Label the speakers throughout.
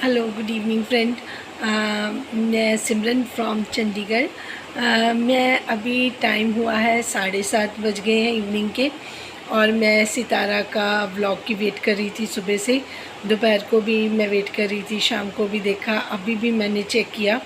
Speaker 1: Hello, good evening friend. मैं सिमरन from Chandigarh. मैं अभी टाइम हुआ है 7:30 बज गए हैं इवनिंग के, और मैं सितारा का व्लॉग की वेट कर रही थी सुबह से। दोपहर को भी मैं वेट कर रही थी, शाम को भी देखा, अभी भी मैंने चेक किया,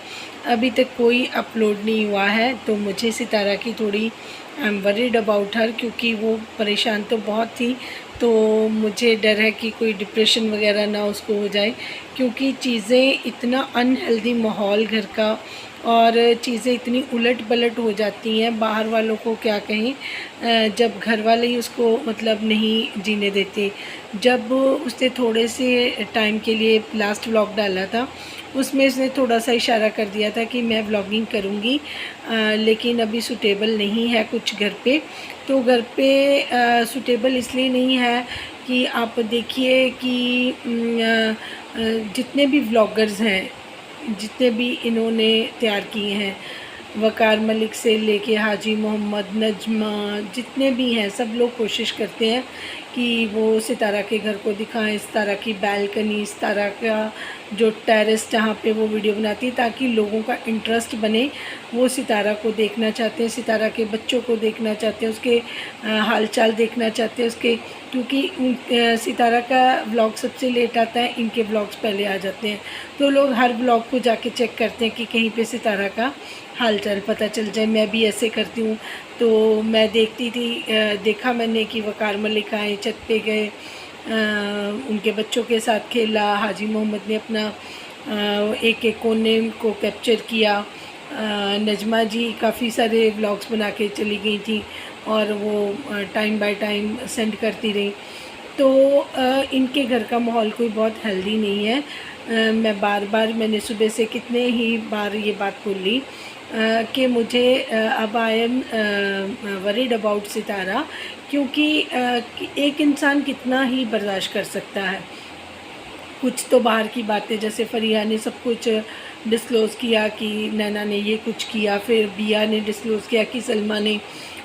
Speaker 1: अभी तक कोई अपलोड नहीं हुआ है। तो मुझे सितारा की थोड़ी I am worried about her, क्योंकि वो परेशान तो बहुत थी। तो मुझे डर है कि कोई डिप्रेशन वगैरह ना उसको हो जाए, क्योंकि चीज़ें इतना अनहेल्दी माहौल घर का, और चीज़ें इतनी उलट पलट हो जाती हैं, बाहर वालों को क्या कहें, जब घर वाले ही उसको मतलब नहीं जीने देते। जब उसने थोड़े से टाइम के लिए लास्ट व्लॉग डाला था, उसमें उसने थोड़ा सा इशारा कर दिया था कि मैं व्लॉगिंग करूँगी, लेकिन अभी सूटेबल नहीं है कुछ घर पे। तो घर पे सूटेबल इसलिए नहीं है कि आप देखिए कि जितने भी व्लॉगर्स हैं, जितने भी इन्होंने तैयार किए हैं, वकार मलिक से लेके हाजी मोहम्मद, नजमा, जितने भी हैं, सब लोग कोशिश करते हैं कि वो सितारा के घर को दिखाएं, सितारा की बैल्कनी, सितारा का जो टेरेस जहाँ पे वो वीडियो बनाती है, ताकि लोगों का इंटरेस्ट बने। वो सितारा को देखना चाहते हैं, सितारा के बच्चों को देखना चाहते हैं, उसके हालचाल देखना चाहते हैं उसके, क्योंकि सितारा का व्लॉग सबसे लेट आता है, इनके व्लॉग्स पहले आ जाते हैं। तो लोग हर व्लॉग को जाके चेक करते हैं कि कहीं पे सितारा का हालचाल पता चल जाए। मैं भी ऐसे करती हूँ। तो मैं देखती थी, देखा मैंने कि वकार मलिक आए, छत पे गए, उनके बच्चों के साथ खेला। हाजी मोहम्मद ने अपना एक एक कोने को कैप्चर किया। नजमा जी काफ़ी सारे व्लॉग्स बना के चली गई थी, और वो टाइम बाय टाइम सेंड करती रही। तो इनके घर का माहौल कोई बहुत हेल्दी नहीं है। मैं बार बार, मैंने सुबह से कितने ही बार ये बात बोली कि मुझे अब आई एम वरीड अबाउट सितारा, क्योंकि एक इंसान कितना ही बर्दाश्त कर सकता है। कुछ तो बाहर की बातें, जैसे फरिया ने सब कुछ डिस्क्लोज़ किया कि नैना ने ये कुछ किया, फिर बिया ने डिस्क्लोज़ किया कि सलमा ने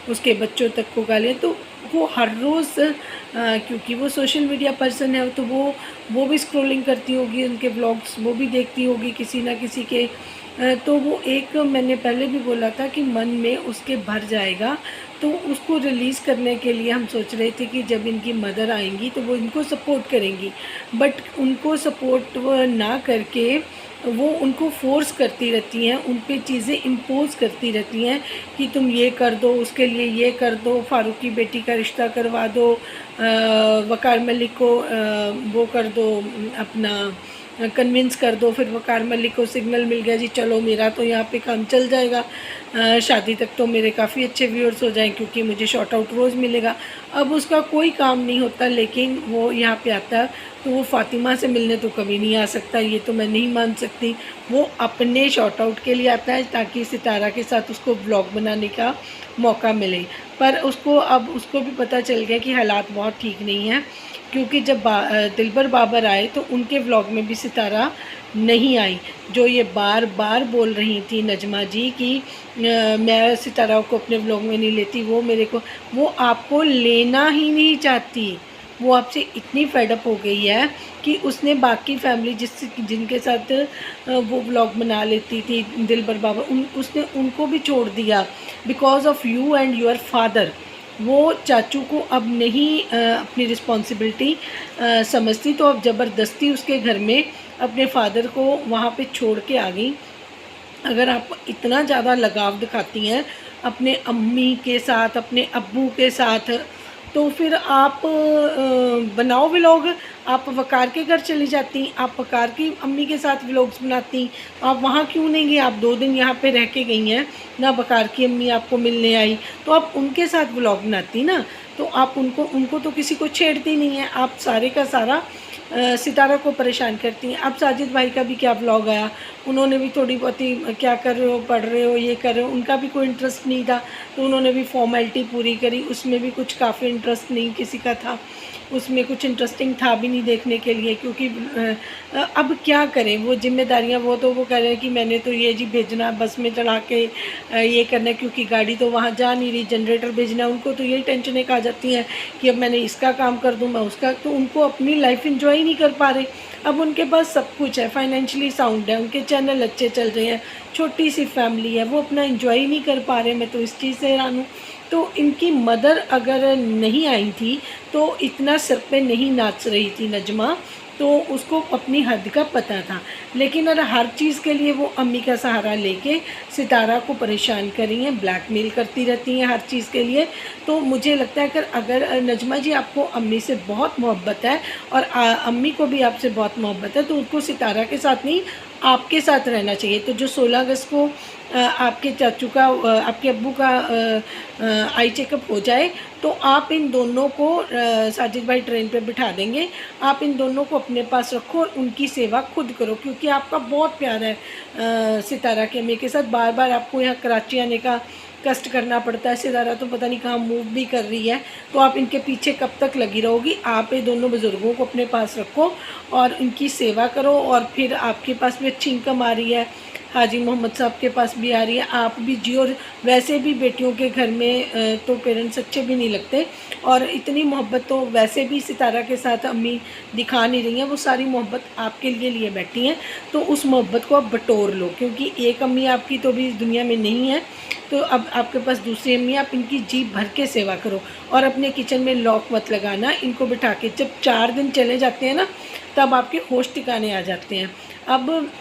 Speaker 1: उसके बच्चों तक को गालियाँ। तो वो हर रोज़ क्योंकि वो सोशल मीडिया पर्सन है, तो वो भी स्क्रॉलिंग करती होगी, उनके व्लॉग्स वो भी देखती होगी किसी ना किसी के। तो वो एक, मैंने पहले भी बोला था कि मन में उसके भर जाएगा। तो उसको रिलीज़ करने के लिए हम सोच रहे थे कि जब इनकी मदर आएंगी तो वो इनको सपोर्ट करेंगी, बट उनको सपोर्ट ना करके वो उनको फोर्स करती रहती हैं, उन पे चीज़ें इम्पोज करती रहती हैं कि तुम ये कर दो, उसके लिए ये कर दो, फारूक की बेटी का रिश्ता करवा दो, वकार मलिक को वो कर दो, अपना कन्विंस कर दो। फिर वकार मलिक को सिग्नल मिल गया, जी चलो मेरा तो यहाँ पे काम चल जाएगा, शादी तक तो मेरे काफ़ी अच्छे व्यूअर्स हो जाएं, क्योंकि मुझे शॉर्ट आउट रोज़ मिलेगा। अब उसका कोई काम नहीं होता, लेकिन वो यहाँ पे आता है। तो वो फ़ातिमा से मिलने तो कभी नहीं आ सकता, ये तो मैं नहीं मान सकती। वो अपने शॉर्ट आउट के लिए आता है, ताकि सितारा के साथ उसको व्लॉग बनाने का मौका मिले। पर उसको अब उसको भी पता चल गया कि हालात बहुत ठीक नहीं हैं, क्योंकि जब दिलबर बाबर आए तो उनके व्लॉग में भी सितारा नहीं आई। जो ये बार बार बोल रही थी नजमा जी कि मैं सितारा को अपने व्लॉग में नहीं लेती, वो मेरे को, वो आपको लेना ही नहीं चाहती। वो आपसे इतनी फेडअप हो गई है कि उसने बाकी फैमिली जिनके साथ वो व्लॉग बना लेती थी, दिलबर बाबर, उसने उनको भी छोड़ दिया because of you and your father. वो चाचू को अब नहीं अपनी रिस्पॉन्सिबिलिटी समझती, तो अब ज़बरदस्ती उसके घर में अपने फादर को वहाँ पे छोड़ के आ गई। अगर आप इतना ज़्यादा लगाव दिखाती हैं अपने अम्मी के साथ, अपने अब्बू के साथ, तो फिर आप बनाओ व्लॉग। आप वकार के घर चली जाती, आप वकार की अम्मी के साथ व्लॉग्स बनाती, आप वहाँ क्यों नहीं गई? आप 2 दिन यहाँ पे रह के गई हैं ना, वकार की अम्मी आपको मिलने आई, तो आप उनके साथ व्लॉग बनाती ना। तो आप उनको तो किसी को छेड़ती नहीं है, आप सारे का सारा सितारा को परेशान करती हैं। अब साजिद भाई का भी क्या व्लॉग आया, उन्होंने भी थोड़ी बहुत ही क्या कर रहे हो, पढ़ रहे हो, ये कर रहे हो, उनका भी कोई इंटरेस्ट नहीं था, तो उन्होंने भी फॉर्मेलिटी पूरी करी। उसमें भी कुछ काफ़ी इंटरेस्ट नहीं किसी का था, उसमें कुछ इंटरेस्टिंग था भी नहीं देखने के लिए, क्योंकि अब क्या करें, वो जिम्मेदारियां, वो तो वो कह रहे हैं कि मैंने तो ये जी भेजना, बस में चढ़ा के ये करना है, क्योंकि गाड़ी तो वहाँ जा नहीं रही, जनरेटर भेजना, उनको तो यही टेंशन एक आ जाती है कि अब मैंने इसका काम कर दूँ, मैं उसका। तो उनको अपनी लाइफ इंजॉय ही नहीं कर पा रहे। अब उनके पास सब कुछ है, फाइनेंशियली साउंड है, उनके चैनल अच्छे चल रहे हैं, छोटी सी फैमिली है, वो अपना एंजॉय ही नहीं कर पा रहे। मैं तो इस चीज़ से हैरान हूँ। तो इनकी मदर अगर नहीं आई थी तो इतना सर पे नहीं नाच रही थी नजमा, तो उसको अपनी हद का पता था। लेकिन अगर हर चीज़ के लिए वो अम्मी का सहारा लेके सितारा को परेशान कर रही हैं, ब्लैकमेल करती रहती हैं हर चीज़ के लिए। तो मुझे लगता है कि अगर नजमा जी आपको अम्मी से बहुत मोहब्बत है और अम्मी को भी आपसे बहुत मोहब्बत है, तो उनको सितारा के साथ नहीं आपके साथ रहना चाहिए। तो जो 16 अगस्त को आपके चाचू का आपके अब्बू का आई चेकअप हो जाए, तो आप इन दोनों को साजिद भाई ट्रेन पे बिठा देंगे। आप इन दोनों को अपने पास रखो और उनकी सेवा खुद करो, क्योंकि आपका बहुत प्यार है सितारा के अम्मी के साथ। बार बार आपको यहाँ कराची आने का कष्ट करना पड़ता है। सितारा तो पता नहीं कहाँ मूव भी कर रही है, तो आप इनके पीछे कब तक लगी रहोगी। आप ये दोनों बुज़ुर्गों को अपने पास रखो और इनकी सेवा करो। और फिर आपके पास भी अच्छी इनकम आ रही है, हाजी मोहम्मद साहब के पास भी आ रही है, आप भी जियो। और वैसे भी बेटियों के घर में तो पेरेंट्स अच्छे भी नहीं लगते, और इतनी मोहब्बत तो वैसे भी सितारा के साथ अम्मी दिखा नहीं रही हैं, वो सारी मोहब्बत आपके लिए बैठी हैं। तो उस मोहब्बत को आप बटोर लो, क्योंकि एक अम्मी आपकी तो भी इस दुनिया में नहीं है। तो अब आपके पास दूसरी अम्मी, आप इनकी जी भर के सेवा करो और अपने किचन में लॉक मत लगाना। इनको बिठा के जब 4 दिन चले जाते हैं ना, तब आपके होश ठिकाने आ जाते हैं। अब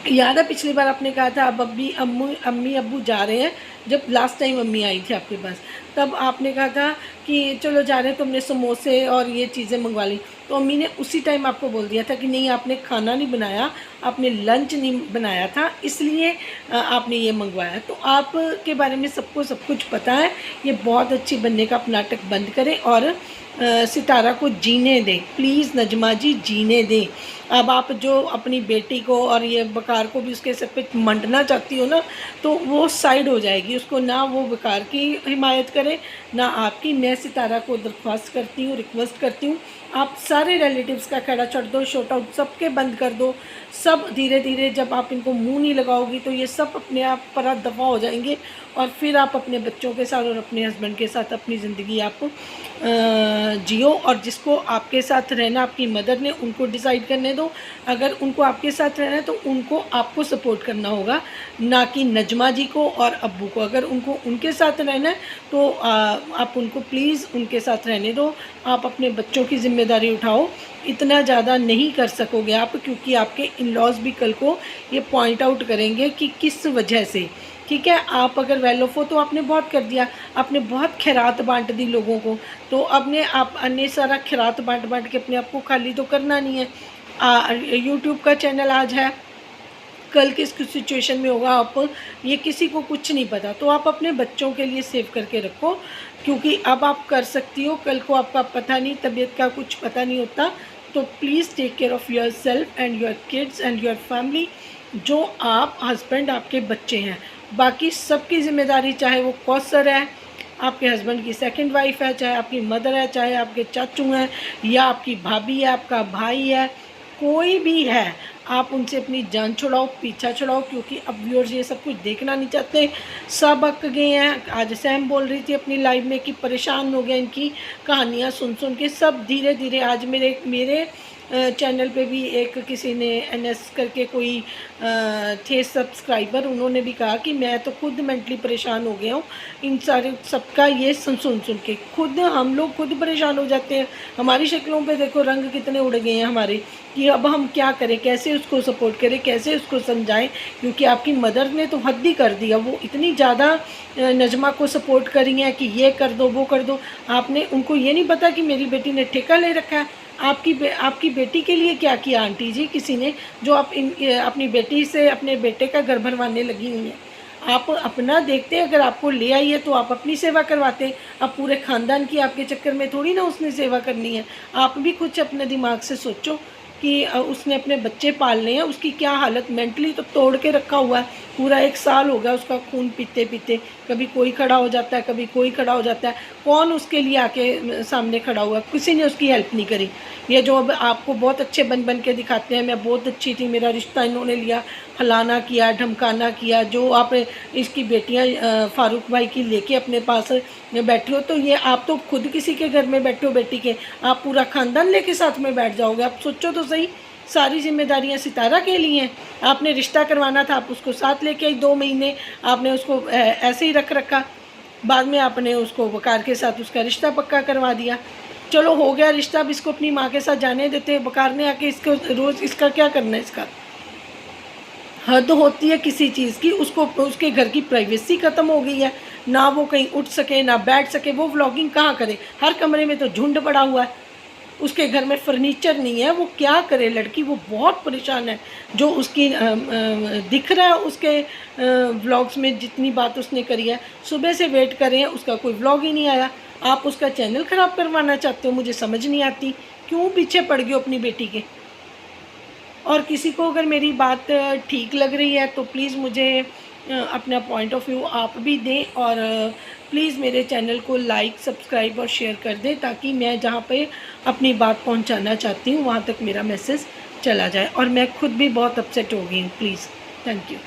Speaker 1: याद है पिछली बार आपने कहा था अब अम्मी अब्बू जा रहे हैं, जब लास्ट टाइम अम्मी आई थी आपके पास, तब आपने कहा था कि चलो जा रहे हैं, तुमने समोसे और ये चीज़ें मंगवा ली। तो अम्मी ने उसी टाइम आपको बोल दिया था कि नहीं, आपने खाना नहीं बनाया, आपने लंच नहीं बनाया था, इसलिए आपने ये मंगवाया। तो आपके बारे में सबको सब कुछ पता है। ये बहुत अच्छी बनने का आप नाटक बंद करें और सितारा को जीने दें, प्लीज़ नजमा जी, जीने दें। अब आप जो अपनी बेटी को और ये बकार को भी उसके सर पे मंडना चाहती हो ना, तो वो साइड हो जाएगी। उसको ना वो बकार की हिमायत करे ना आपकी। मैं सितारा को दरख्वास्त करती हूँ, रिक्वेस्ट करती हूँ, आप सारे रिलेटिव्स का खड़ा छोड़ दो, शॉर्ट आउट सबके बंद कर दो। सब धीरे धीरे जब आप इनको मुंह नहीं लगाओगी तो ये सब अपने आप पर दफ़ा हो जाएंगे, और फिर आप अपने बच्चों के साथ और अपने हस्बैंड के साथ अपनी ज़िंदगी आप जियो। और जिसको आपके साथ रहना आपकी मदर ने, उनको डिसाइड करने दो। अगर उनको आपके साथ रहना है तो उनको आपको सपोर्ट करना होगा, ना कि नजमा जी को और अब्बू को। अगर उनको उनके साथ रहना है तो आप उनको प्लीज़ उनके साथ रहने दो। आप अपने बच्चों की ज़िम्मेदारी उठाओ, इतना ज़्यादा नहीं कर सकोगे आप, क्योंकि आपके इन लॉज भी कल को ये पॉइंट आउट करेंगे कि किस वजह से। ठीक है, आप अगर वेल ऑफ हो तो आपने बहुत कर दिया, आपने बहुत खैरात बांट दी लोगों को, तो अपने आप अन्य सारा खैरात बांट के अपने आप को खाली तो करना नहीं है। यूट्यूब का चैनल आज है, कल किस सिचुएशन में होगा आप ये किसी को कुछ नहीं पता। तो आप अपने बच्चों के लिए सेव करके रखो, क्योंकि अब आप कर सकती हो, कल को आपका पता नहीं, तबीयत का कुछ पता नहीं होता। तो please take care of yourself and your kids and your family. जो आप हस्बैंड आपके बच्चे हैं, बाकी सबकी ज़िम्मेदारी, चाहे वो कौसर है, आपके हस्बैंड की सेकंड वाइफ है, चाहे आपकी मदर है, चाहे आपके चाचू हैं, या आपकी भाभी है, आपका भाई है, कोई भी है, आप उनसे अपनी जान छुड़ाओ, पीछा छुड़ाओ। क्योंकि अब व्यूअर्स ये सब कुछ देखना नहीं चाहते, सब अक गए हैं। आज सैम बोल रही थी अपनी लाइव में कि परेशान हो गया इनकी कहानियाँ सुन के। सब धीरे धीरे आज मेरे चैनल पे भी एक किसी ने NS करके कोई थे सब्सक्राइबर, उन्होंने भी कहा कि मैं तो खुद मेंटली परेशान हो गया हूँ इन सारे सबका ये सुन के। खुद हम लोग खुद परेशान हो जाते हैं। हमारी शक्लों पे देखो रंग कितने उड़ गए हैं हमारे, कि अब हम क्या करें, कैसे उसको सपोर्ट करें, कैसे उसको समझाएं। क्योंकि आपकी मदर ने तो हद ही कर दिया, वो इतनी ज़्यादा नजमा को सपोर्ट करी है कि ये कर दो वो कर दो। आपने उनको ये नहीं पता कि मेरी बेटी ने ठेका ले रखा है। आपकी बेटी के लिए क्या किया आंटी जी किसी ने, जो आप अपनी बेटी से अपने बेटे का घर भरवाने लगी हुई हैं। आप अपना देखते, अगर आपको ले आई है तो आप अपनी सेवा करवाते। अब पूरे ख़ानदान की आपके चक्कर में थोड़ी ना उसने सेवा करनी है। आप भी कुछ अपने दिमाग से सोचो। कि उसने अपने बच्चे पालने हैं, उसकी क्या हालत, मेंटली तो तोड़ के रखा हुआ है। पूरा 1 साल हो गया उसका खून पीते पीते, कभी कोई खड़ा हो जाता है, कभी कोई खड़ा हो जाता है। कौन उसके लिए आके सामने खड़ा हुआ, किसी ने उसकी हेल्प नहीं करी। ये जो अब आपको बहुत अच्छे बन बन के दिखाते हैं, मैं बहुत अच्छी थी, मेरा रिश्ता इन्होंने लिया, फलाना किया, ढमकाना किया, जो आप इसकी बेटियां फारूक भाई की लेके अपने पास बैठे हो, तो ये आप तो खुद किसी के घर में बैठे हो बेटी के, आप पूरा ख़ानदान लेके साथ में बैठ जाओगे। आप सोचो तो सही, सारी जिम्मेदारियां सितारा के लिए हैं। आपने रिश्ता करवाना था, आप उसको साथ लेके आई, 2 महीने आपने उसको ऐसे ही रख रखा, बाद में आपने उसको वकार के साथ उसका रिश्ता पक्का करवा दिया। चलो हो गया रिश्ता, अब इसको अपनी माँ के साथ जाने देते। वकार ने आके इसको रोज़ इसका क्या करना है, इसका हद होती है किसी चीज़ की। उसको उसके घर की प्राइवेसी ख़त्म हो गई है, ना वो कहीं उठ सके ना बैठ सके। वो व्लॉगिंग कहाँ करे, हर कमरे में तो झुंड पड़ा हुआ है, उसके घर में फर्नीचर नहीं है, वो क्या करे लड़की। वो बहुत परेशान है। जो उसकी दिख रहा है उसके व्लॉग्स में, जितनी बात उसने करी है, सुबह से वेट कर रहे हैं, उसका कोई व्लॉग ही नहीं आया। आप उसका चैनल ख़राब करवाना चाहते हो, मुझे समझ नहीं आती क्यों पीछे पड़ गए हो अपनी बेटी के। और किसी को अगर मेरी बात ठीक लग रही है तो प्लीज़ मुझे अपना पॉइंट ऑफ व्यू आप भी दें, और प्लीज़ मेरे चैनल को लाइक, सब्सक्राइब और शेयर कर दें, ताकि मैं जहाँ पे अपनी बात पहुँचाना चाहती हूँ वहाँ तक मेरा मैसेज चला जाए। और मैं खुद भी बहुत अपसेट हो गई हूँ, प्लीज़, थैंक यू।